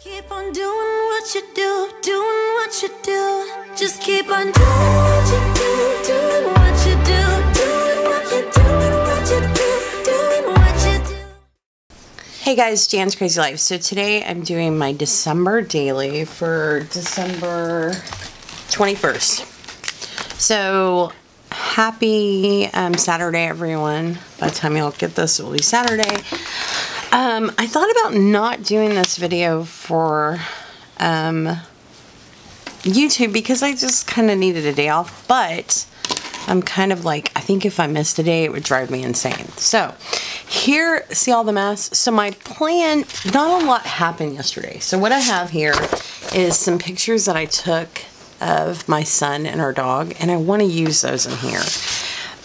Keep on doing what you do, doing what you do. Just keep on doing what you do, doing what you do, doing what you do, what you do, doing what you do. Hey guys, Jan's Crazy Life. So today I'm doing my December daily for December 21st. So happy Saturday, everyone. By the time y'all get this, it will be Saturday. I thought about not doing this video for YouTube because I just kind of needed a day off, but I'm kind of like, I think if I missed a day, it would drive me insane. So here, see all the mess? So my plan, not a lot happened yesterday. So what I have here is some pictures that I took of my son and our dog, and I want to use those in here.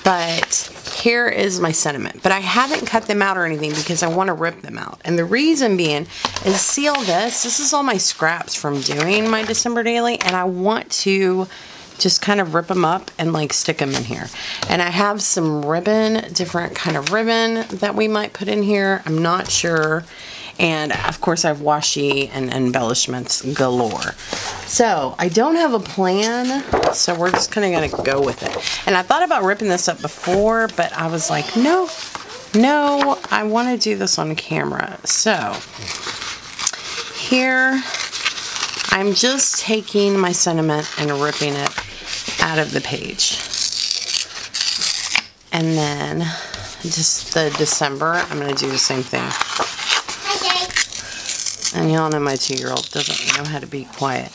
But here is my sentiment. But I haven't cut them out or anything because I want to rip them out. And the reason being is, see all this? This is all my scraps from doing my December daily, and I want to just kind of rip them up and like stick them in here. And I have some ribbon, different kind of ribbon that we might put in here. I'm not sure. And of course I have washi and embellishments galore. So I don't have a plan, so we're just kind of gonna go with it. And I thought about ripping this up before, but I was like, no, I want to do this on camera. So here, I'm just taking my sentiment and ripping it out of the page. And then just the December, I'm gonna do the same thing. And y'all know my 2-year-old doesn't know how to be quiet.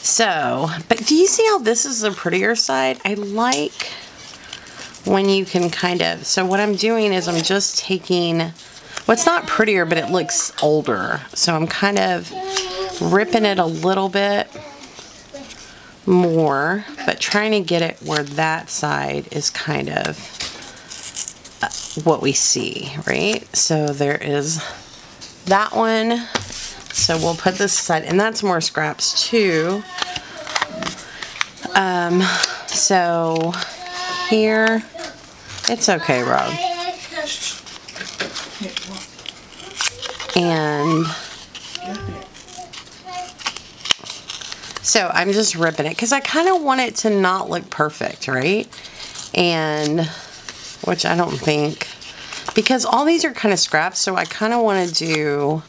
So, but do you see how this is the prettier side? I like when you can kind of, so what I'm doing is I'm just taking, well, it's not prettier, but it looks older. So I'm kind of ripping it a little bit more, but trying to get it where that side is kind of what we see, right? So there is that one. So we'll put this aside, and that's more scraps too. So here, it's okay, Rob. And so I'm just ripping it because I kind of want it to not look perfect, right? And which I don't think, because all these are kind of scraps, so I kind of want to do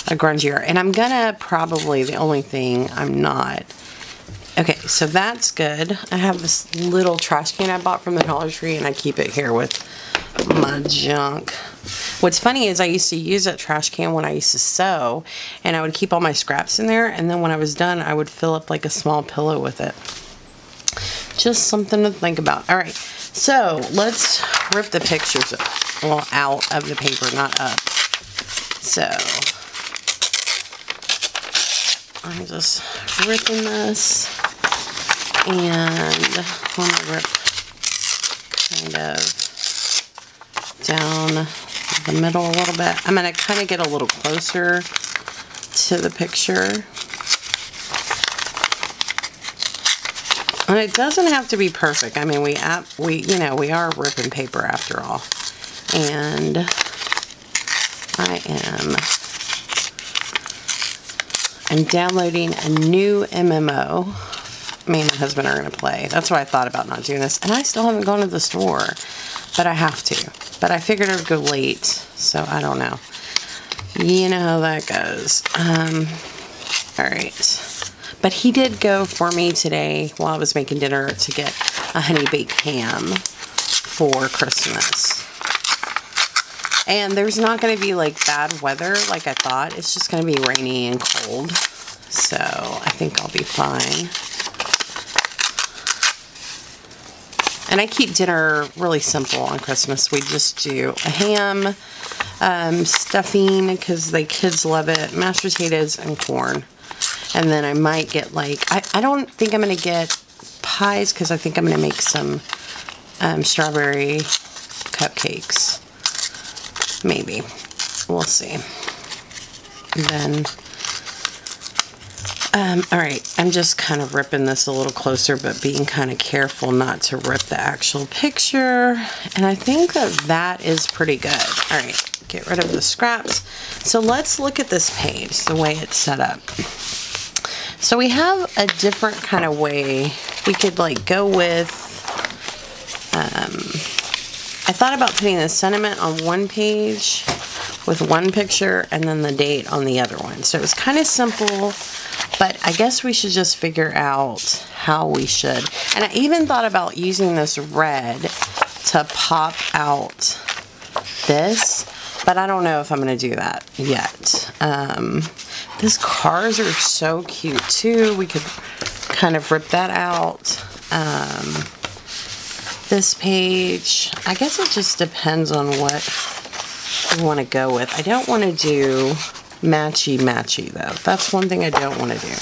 a grungier. And I'm gonna probably, the only thing I'm not, okay, so that's good. I have this little trash can I bought from the Dollar Tree, and I keep it here with my junk. What's funny is I used to use that trash can when I used to sew, and I would keep all my scraps in there, and then when I was done, I would fill up like a small pillow with it. Just something to think about. All right, so let's rip the pictures out of the paper, not up. So I'm just ripping this, and I want to rip kind of down the middle a little bit. I'm going to kind of get a little closer to the picture. And it doesn't have to be perfect. I mean, we are ripping paper after all. And I'm downloading a new MMO. Me and my husband are going to play. That's why I thought about not doing this. And I still haven't gone to the store, but I have to. But I figured I would go late, so I don't know. You know how that goes. All right. But he did go for me today while I was making dinner to get a honey baked ham for Christmas. And there's not going to be like bad weather like I thought. It's just going to be rainy and cold. So I think I'll be fine. And I keep dinner really simple on Christmas. We just do a ham, stuffing because the kids love it, mashed potatoes, and corn. And then I might get like, I don't think I'm going to get pies because I think I'm going to make some strawberry cupcakes. Maybe. We'll see. And then, alright, I'm just kind of ripping this a little closer, but being kind of careful not to rip the actual picture. And I think that is pretty good. Alright, get rid of the scraps. So let's look at this page, the way it's set up. So we have a different kind of way we could like go with, I thought about putting the sentiment on one page with one picture and then the date on the other one. So it was kind of simple, but I guess we should just figure out how we should. And I even thought about using this red to pop out this, but I don't know if I'm going to do that yet. These cars are so cute too. We could kind of rip that out. This page, I guess it just depends on what we want to go with. I don't want to do matchy though. That's one thing I don't want to do.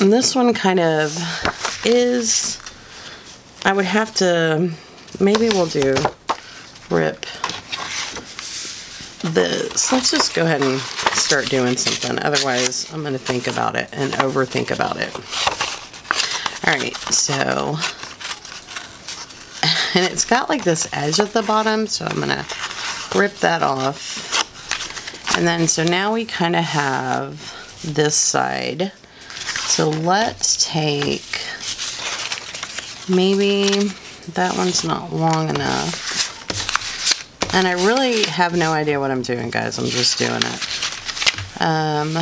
And this one kind of is, I would have to, maybe we'll do rip this. Let's just go ahead and start doing something. Otherwise, I'm going to think about it and overthink about it. Alright, so, and it's got like this edge at the bottom, so I'm going to rip that off. And then, so now we kind of have this side. So let's take, maybe that one's not long enough. And I really have no idea what I'm doing, guys. I'm just doing it. And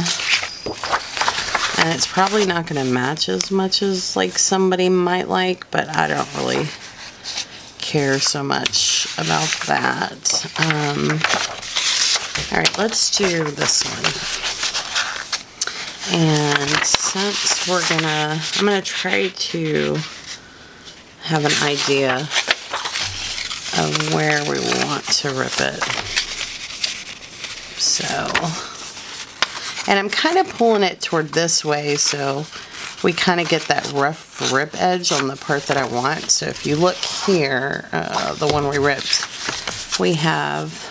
it's probably not going to match as much as like somebody might like, but I don't really care so much about that. Alright, let's do this one. And since we're gonna, I'm gonna try to have an idea of where we want to rip it. So, and I'm kind of pulling it toward this way so we kind of get that rough rip edge on the part that I want. So if you look here, the one we ripped, we have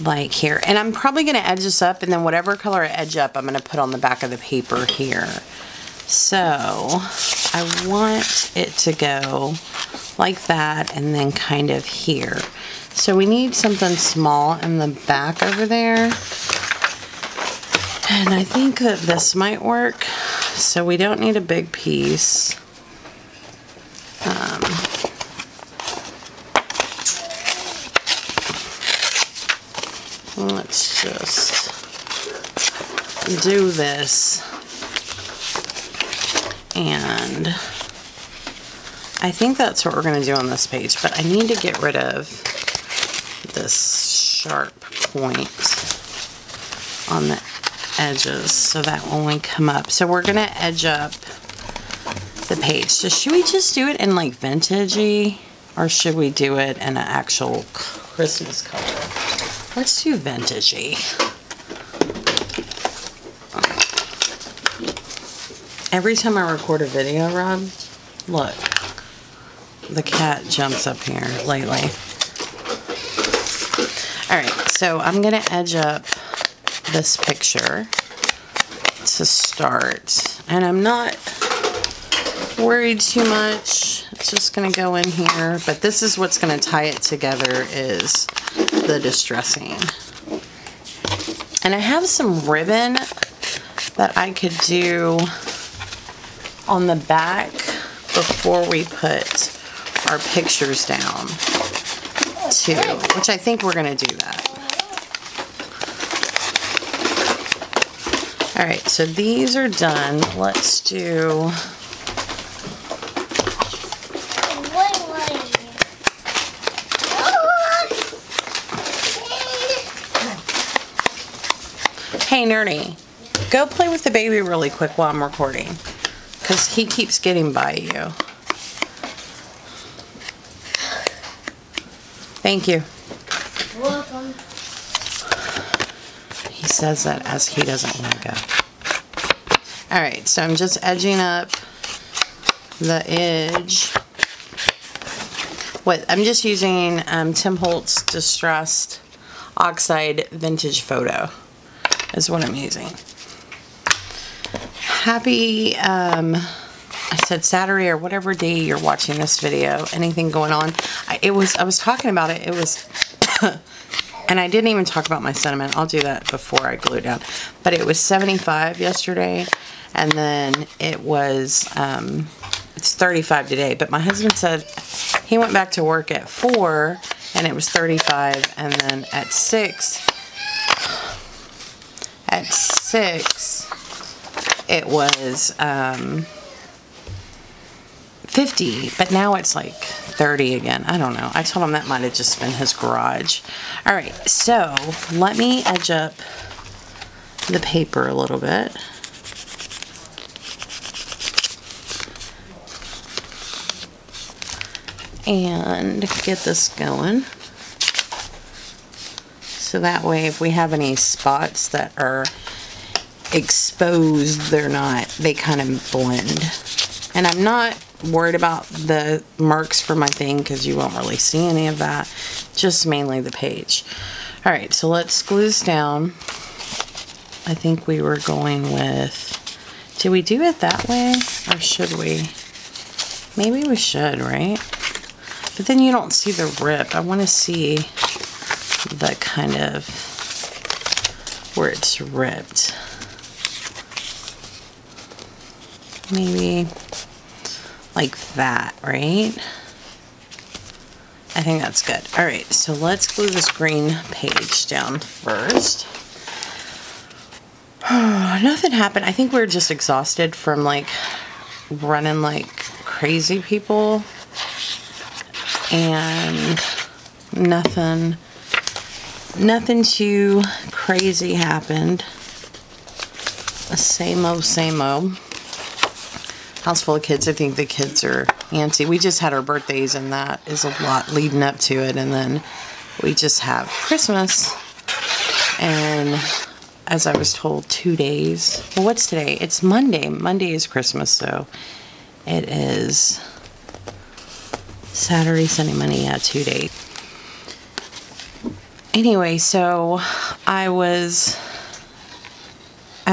like here. And I'm probably going to edge this up, and then whatever color I edge up, I'm going to put on the back of the paper here. So I want it to go like that and then kind of here. So we need something small in the back over there. And I think that this might work. So we don't need a big piece. Let's just do this. And I think that's what we're going to do on this page, but I need to get rid of this sharp point on the edges so that when we come up, so we're going to edge up the page. So should we just do it in like vintagey, or should we do it in an actual Christmas color? Let's do vintagey. Every time I record a video, Rob, look, the cat jumps up here lately. Alright, so I'm going to edge up this picture to start. And I'm not worried too much. It's just going to go in here. But this is what's going to tie it together, is the distressing. And I have some ribbon that I could do on the back before we put our pictures down too, which I think we're going to do that. Alright, so these are done. Let's do... Hey, Nerdy, go play with the baby really quick while I'm recording, because he keeps getting by you. Thank you. You're welcome. He says that as he doesn't want to go. Alright, so I'm just edging up the edge. I'm just using Tim Holtz Distressed Oxide Vintage Photo is what I'm using. Happy, I said Saturday or whatever day you're watching this video. Anything going on? I was talking about it. It was, and I didn't even talk about my cinnamon. I'll do that before I glue it down. But it was 75 yesterday, and then it was, it's 35 today. But my husband said he went back to work at 4, and it was 35, and then at 6, it was 50, but now it's like 30 again. I don't know. I told him that might have just been his garage. All right, so let me edge up the paper a little bit. And get this going. So that way, if we have any spots that are exposed, they kind of blend. And I'm not worried about the marks for my thing because you won't really see any of that, just mainly the page. All right, so let's glue this down. I think we were going with, did we do it that way or should we? Maybe we should, right? But then you don't see the rip. I want to see the kind of where it's ripped. Maybe like that, right? I think that's good. All right, so let's glue this green page down first. Nothing happened. I think we were just exhausted from like running like crazy people, and nothing too crazy happened. Same old, same old. House full of kids. I think the kids are antsy. We just had our birthdays, and that is a lot leading up to it. And then we just have Christmas. And as I was told, 2 days. Well, what's today? It's Monday. Monday is Christmas, so it is Saturday, Sunday, Monday. Yeah, 2 days. Anyway, so I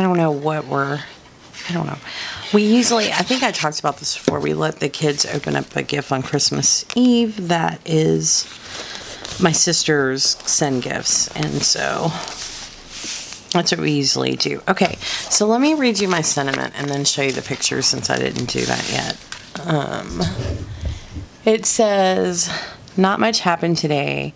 don't know. We usually, I think I talked about this before, we let the kids open up a gift on Christmas Eve that is my sister's send gifts, and so that's what we usually do. Okay, so let me read you my sentiment and then show you the pictures since I didn't do that yet. It says, not much happened today.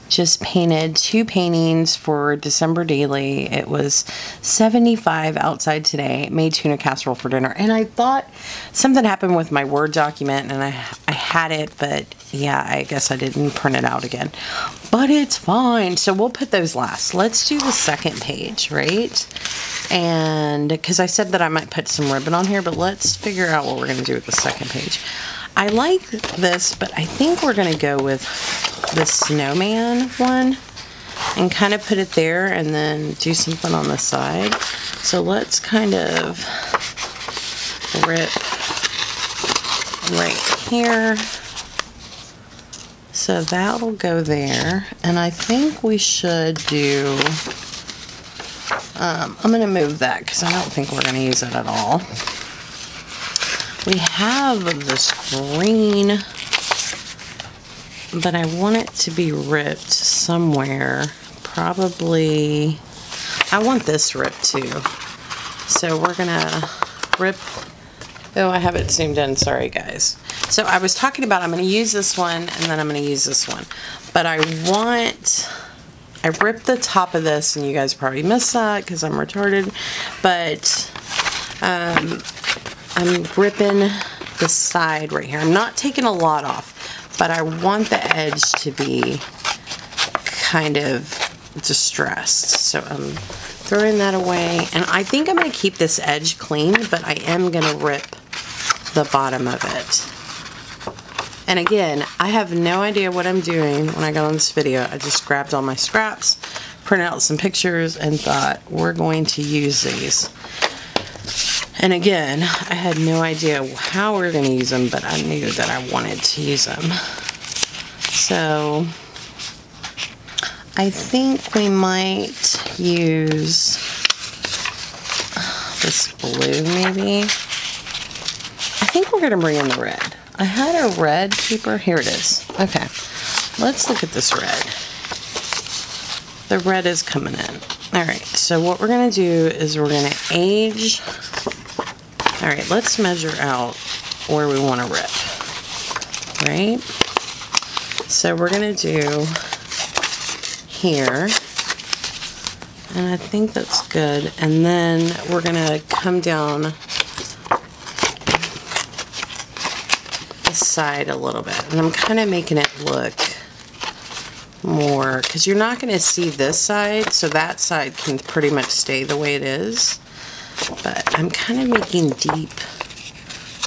Just painted 2 paintings for December daily. It was 75 outside today. Made tuna casserole for dinner. And I thought something happened with my Word document, and I had it, but yeah, I guess I didn't print it out again. But it's fine. So we'll put those last. Let's do the second page, right? And because I said that I might put some ribbon on here, but let's figure out what we're going to do with the second page. I like this, but I think we're going to go with the snowman one and kind of put it there and then do something on the side. So let's kind of rip right here. So that'll go there. And I think we should do, I'm going to move that because I don't think we're going to use it at all. We have this green, but I want it to be ripped somewhere. Probably, I want this ripped too. So we're gonna rip, oh, I have it zoomed in, sorry guys. So I was talking about I'm gonna use this one and then I'm gonna use this one. But I ripped the top of this, and you guys probably missed that because I'm retarded. But I'm ripping the side right here. I'm not taking a lot off, but I want the edge to be kind of distressed. So I'm throwing that away. And I think I'm going to keep this edge clean, but I am going to rip the bottom of it. And again, I have no idea what I'm doing when I got on this video. I just grabbed all my scraps, printed out some pictures, and thought, we're going to use these. And again, I had no idea how we were going to use them, but I knew that I wanted to use them. So I think we might use this blue maybe. I think we're going to bring in the red. I had a red paper. Here it is. Okay, let's look at this red. The red is coming in. All right, so what we're gonna do is we're gonna age. All right, let's measure out where we want to rip, right? So we're gonna do here, and I think that's good. And then we're gonna come down the side a little bit, and I'm kind of making it look more, because you're not going to see this side, so that side can pretty much stay the way it is, but I'm kind of making deep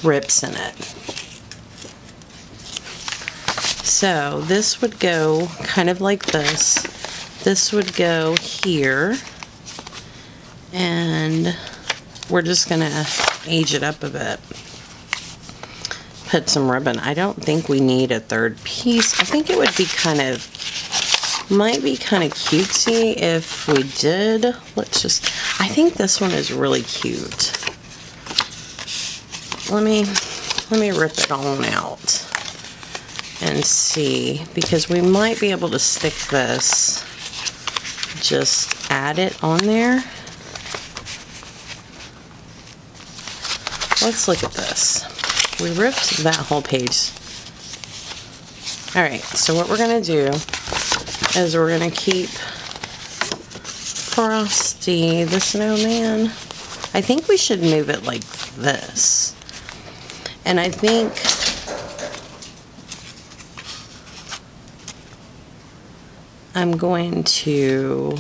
rips in it. So this would go kind of like this. This would go here, and we're just going to age it up a bit. Put some ribbon. I don't think we need a third piece. I think it would be might be kind of cutesy if we did. I think this one is really cute. Let me rip it on out and see, because we might be able to stick this, just add it on there. Let's look at this. We ripped that whole page. Alright, so what we're going to do is we're going to keep Frosty the Snowman. I think we should move it like this. And I think I'm going to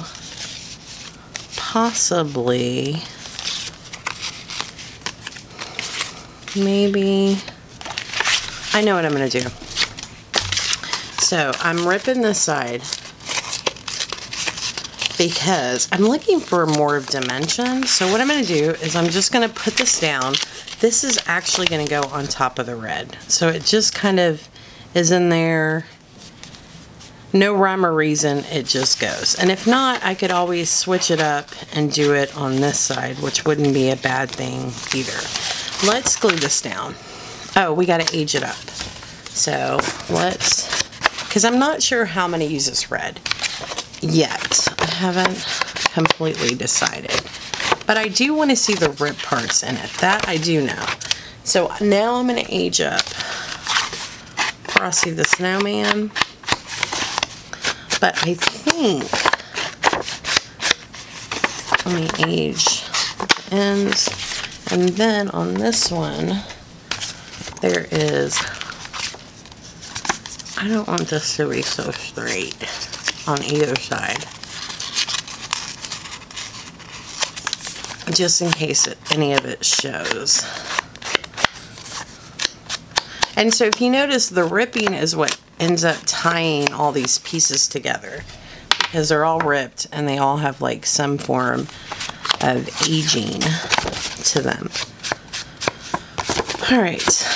possibly maybe, I know what I'm going to do. So I'm ripping this side because I'm looking for more of dimension. So what I'm going to do is I'm just going to put this down. This is actually going to go on top of the red. So it just kind of is in there. No rhyme or reason, it just goes. And if not, I could always switch it up and do it on this side, which wouldn't be a bad thing either. Let's glue this down. Oh, we got to age it up. So let's, because I'm not sure how I'm going to use this red yet. I haven't completely decided. But I do want to see the rip parts in it. That I do know. So now I'm going to age up Frosty the Snowman. But I think, let me age the ends. And then on this one, there is, I don't want this to be so straight on either side. Just in case any of it shows. And so if you notice, the ripping is what ends up tying all these pieces together, because they're all ripped and they all have like some form of aging to them. Alright,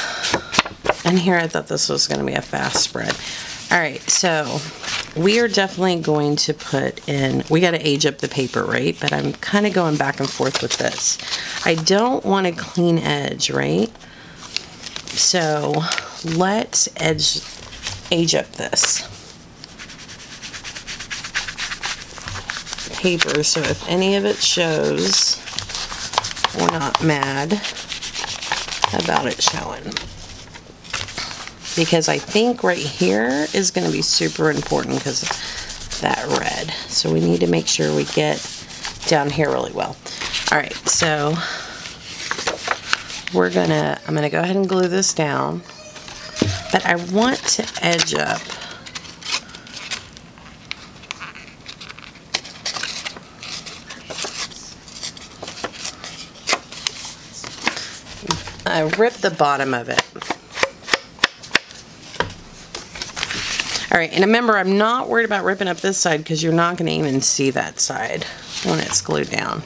and here I thought this was going to be a fast spread. Alright, so we are definitely going to put in, we got to age up the paper, right? But I'm kind of going back and forth with this. I don't want a clean edge, right? So let's age up this paper, so if any of it shows, we're not mad about it showing. Because I think right here is going to be super important because of that red. So we need to make sure we get down here really well. Alright, so I'm gonna go ahead and glue this down. But I want to edge up I ripped the bottom of it. Alright, and remember, I'm not worried about ripping up this side because you're not going to even see that side when it's glued down.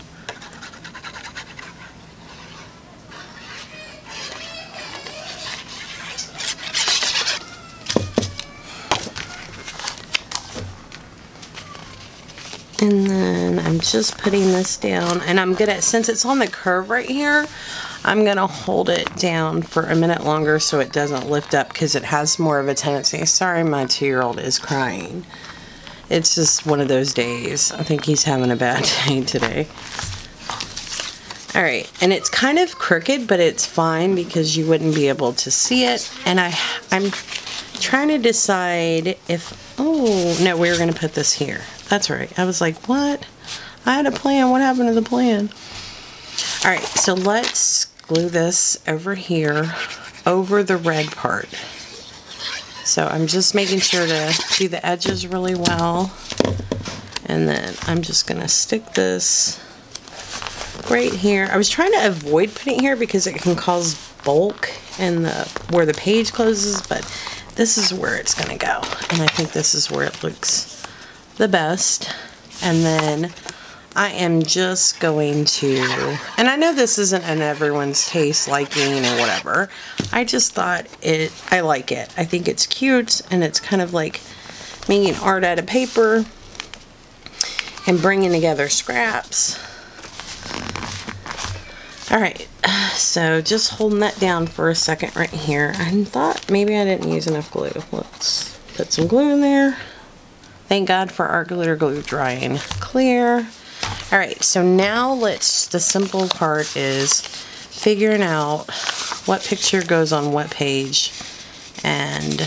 And then I'm just putting this down, and I'm gonna, since it's on the curve right here, I'm gonna hold it down for a minute longer so it doesn't lift up, because it has more of a tendency. Sorry, my 2-year-old is crying. It's just one of those days. I think he's having a bad day today. All right, and it's kind of crooked, but it's fine because you wouldn't be able to see it. And I'm trying to decide if, oh, no, we were gonna put this here. That's right. I was like, what? I had a plan. What happened to the plan? All right, so let's glue this over here, over the red part. So I'm just making sure to do the edges really well. And then I'm just gonna stick this right here. I was trying to avoid putting it here because it can cause bulk in where the page closes, but this is where it's gonna go. And I think this is where it looks the best. And then I am just going to, and I know this isn't in everyone's taste, liking, or whatever. I just thought I like it. I think it's cute, and it's kind of like making art out of paper and bringing together scraps. All right, so just holding that down for a second right here. I thought maybe I didn't use enough glue. Let's put some glue in there. Thank God for our glitter glue drying clear. All right, so now the simple part is figuring out what picture goes on what page, and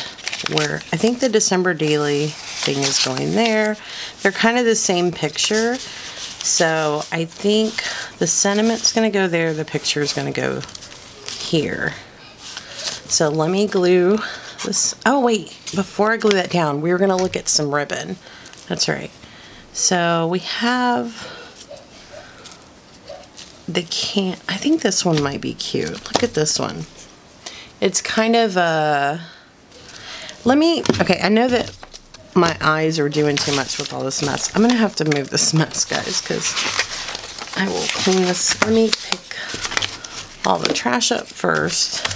where, I think the December daily thing is going there. They're kind of the same picture. So I think the sentiment's gonna go there, the picture is gonna go here. So let me glue this. Oh wait, before I glue that down, we were gonna look at some ribbon. That's right. So we have I think this one might be cute. Look at this one. It's kind of a, okay, I know that my eyes are doing too much with all this mess. I'm gonna have to move this mess, guys, because I will clean this. Let me pick all the trash up first,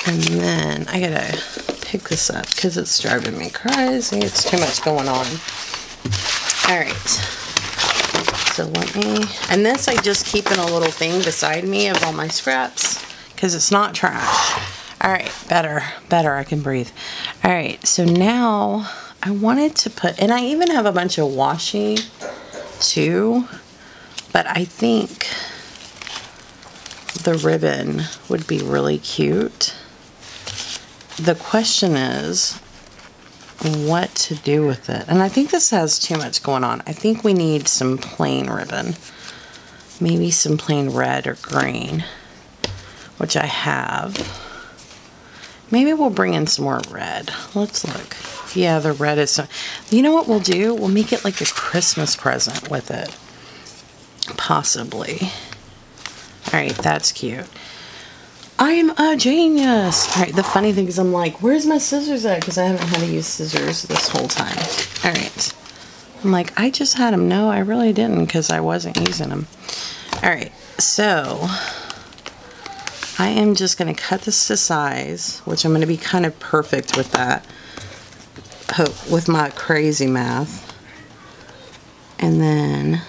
and then I gotta pick this up because it's driving me crazy. It's too much going on. All right, so let me, and this I just keep in a little thing beside me of all my scraps because it's not trash. All right, better, I can breathe. All right, so now I wanted to put, and I even have a bunch of washi too, but I think the ribbon would be really cute. The question is what to do with it. And I think this has too much going on. I think we need some plain ribbon. Maybe some plain red or green, which I have. Maybe we'll bring in some more red. Let's look. Yeah, the red is, you know what we'll do? We'll make it like a Christmas present with it. Possibly. All right, that's cute. I'm a genius. All right, the funny thing is I'm like, where's my scissors at? Because I haven't had to use scissors this whole time. All right. I'm like, I just had them. No, I really didn't because I wasn't using them. All right, so I am just going to cut this to size, which I'm going to be kind of perfect with that, with my crazy math. And then,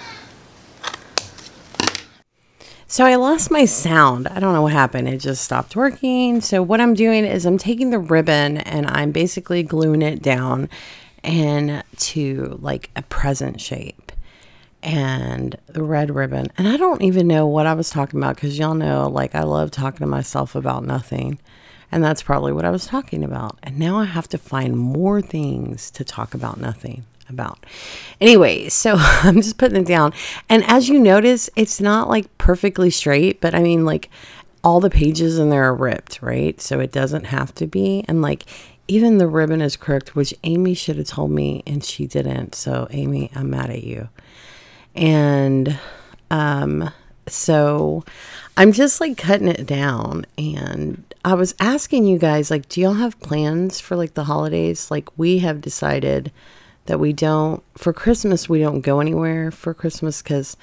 so I lost my sound. I don't know what happened. It just stopped working. So what I'm doing is I'm taking the ribbon and I'm basically gluing it down and to like a present shape. And the red ribbon, and I don't even know what I was talking about because y'all know, like, I love talking to myself about nothing, and that's probably what I was talking about. And now I have to find more things to talk about nothing about. Anyway, so I'm just putting it down, and as you notice, it's not like perfectly straight, but I mean, like, all the pages in there are ripped, right? So it doesn't have to be, and like even the ribbon is crooked, which Amy should have told me, and she didn't. So Amy, I'm mad at you. And so I'm just like cutting it down, and I was asking you guys, like, do y'all have plans for like the holidays? Like, we have decided that we don't, for Christmas, we don't go anywhere for Christmas because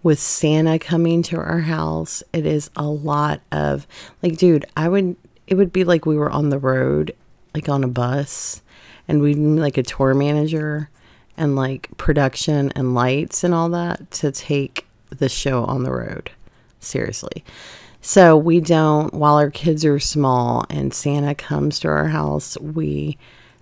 with Santa coming to our house, it is a lot of, like, dude, it would be like we were on the road, like on a bus, and we'd be like a tour manager. and like production and lights and all that to take the show on the road. Seriously. So we don't, while our kids are small and Santa comes to our house, we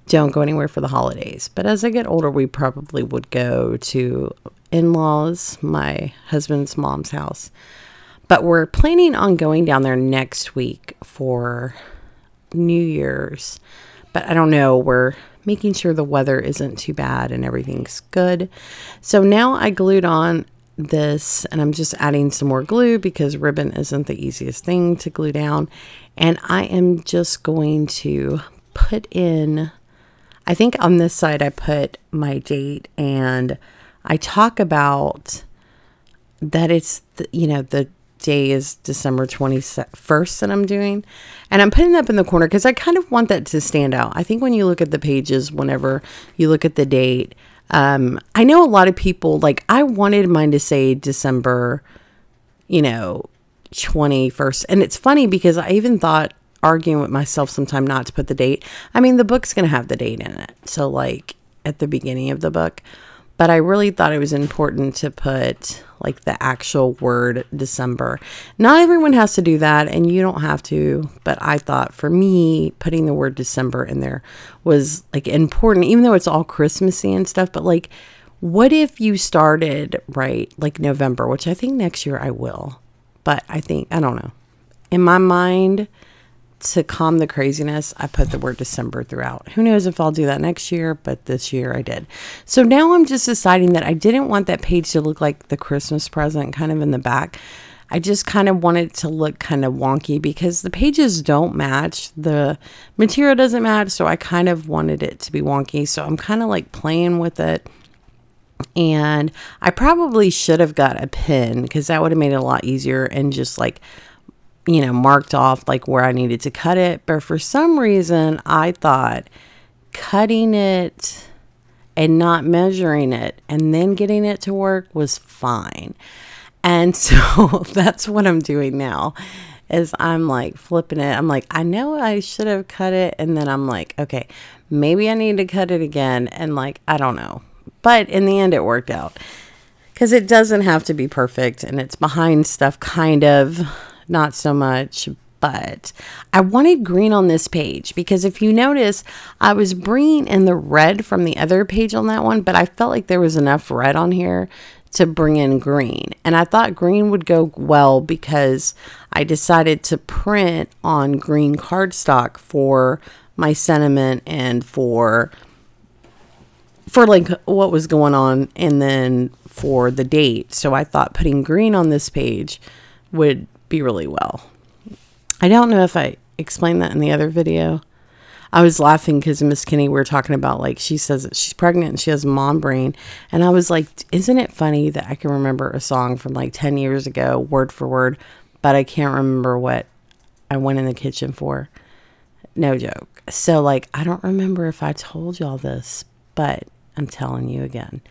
don't go anywhere for the holidays. But as I get older, we probably would go to in-laws, my husband's mom's house. But we're planning on going down there next week for New Year's. But I don't know, we're making sure the weather isn't too bad and everything's good. So now I glued on this, and I'm just adding some more glue because ribbon isn't the easiest thing to glue down. And I am just going to put in, I think on this side I put my date, and I talk about that it's the, you know, the day is December 21st that I'm doing, and I'm putting that up in the corner because I kind of want that to stand out. I think when you look at the pages, whenever you look at the date, I know a lot of people, like, I wanted mine to say December, 21st. And it's funny because I even thought, arguing with myself sometime, not to put the date. I mean, the book's going to have the date in it. So like at the beginning of the book, but I really thought it was important to put like the actual word December. Not everyone has to do that, and you don't have to, but I thought for me, putting the word December in there was like important, even though it's all Christmassy and stuff. But like, what if you started right like November, which I think next year I will, but I don't know. In my mind, to calm the craziness, I put the word December throughout. Who knows if I'll do that next year, but this year I did. So now I'm just deciding that I didn't want that page to look like the Christmas present kind of in the back. I just kind of wanted it to look kind of wonky because the pages don't match. The material doesn't match, so I kind of wanted it to be wonky. So I'm kind of like playing with it. And I probably should have got a pin because that would have made it a lot easier and just like, marked off like where I needed to cut it. But for some reason, I thought cutting it and not measuring it and then getting it to work was fine. And so that's what I'm doing now is I'm like flipping it. I'm like, I know I should have cut it. And then I'm like, okay, maybe I need to cut it again. And like, I don't know. But in the end, it worked out because it doesn't have to be perfect and it's behind stuff kind of. Not so much, but I wanted green on this page because if you notice, I was bringing in the red from the other page on that one, but I felt like there was enough red on here to bring in green. And I thought green would go well because I decided to print on green cardstock for my sentiment and for like what was going on and then for the date. So I thought putting green on this page would be really well. I don't know if I explained that in the other video. I was laughing because Miss Kinney, we were talking about like she says that she's pregnant and she has mom brain, and I was like, isn't it funny that I can remember a song from like 10 years ago word for word, but I can't remember what I went in the kitchen for. No joke. So like, I don't remember if I told y'all this, but I'm telling you again.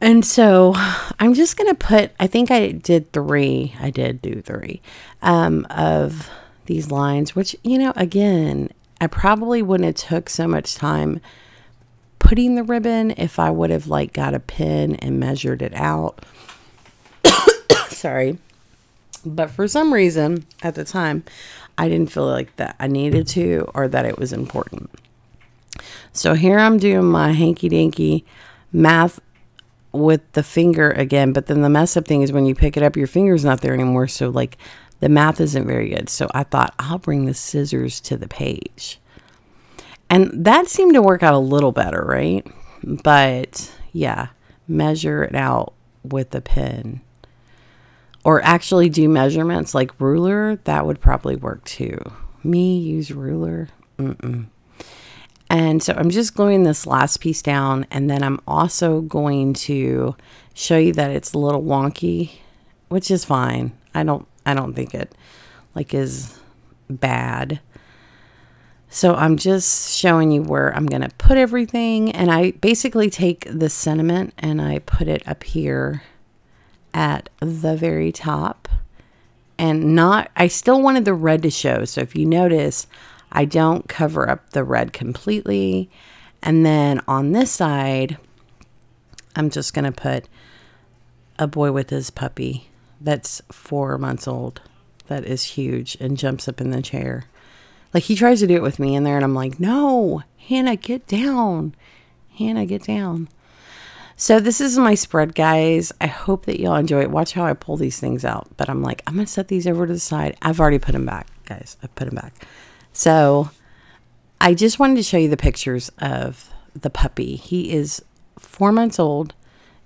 And so I'm just going to put, I think I did do three of these lines, which, again, I probably wouldn't have took so much time putting the ribbon if I would have like got a pin and measured it out. Sorry. But for some reason at the time, I didn't feel like that I needed to or that it was important. So here I'm doing my hanky-danky math with the finger again, but then the mess up thing is when you pick it up, your finger's not there anymore. So like the math isn't very good. So I thought I'll bring the scissors to the page. And that seemed to work out a little better, right? But yeah, measure it out with a pen. Or actually do measurements like ruler. That would probably work too. Me use ruler? And so I'm just gluing this last piece down, and then I'm also going to show you that it's a little wonky, which is fine. I don't think it like is bad. So I'm just showing you where I'm going to put everything, and I basically take the sentiment and I put it up here at the very top. And I still wanted the red to show. So if you notice, I don't cover up the red completely. And then on this side, I'm just going to put a boy with his puppy that's 4 months old. That is huge and jumps up in the chair. Like, he tries to do it with me in there, and I'm like, no, Hannah, get down. Hannah, get down. So this is my spread, guys. I hope that y'all enjoy it. Watch how I pull these things out. But I'm like, I'm going to set these over to the side. I've already put them back, guys. I've put them back. So I just wanted to show you the pictures of the puppy. He is 4 months old,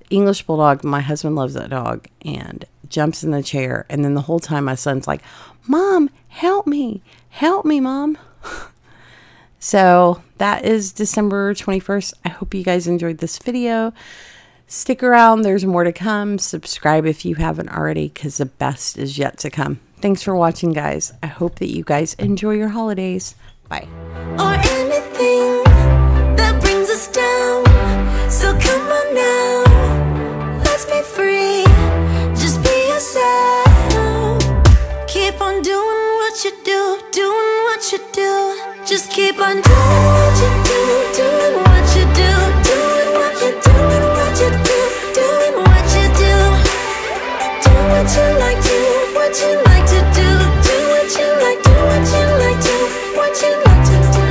English Bulldog. My husband loves that dog, and jumps in the chair. And then the whole time my son's like, Mom, help me. Help me, Mom. So that is December 21st. I hope you guys enjoyed this video. Stick around. There's more to come. Subscribe if you haven't already, because the best is yet to come. Thanks for watching, guys. I hope that you guys enjoy your holidays. Bye. Or anything that brings us down. So come on now, let's be free. Just be yourself. Keep on doing what you do, doing what you do. Just keep on doing what you do, doing what you do, doing what you do, doing what you do, doing what you do. Do what you like to, what you like to do.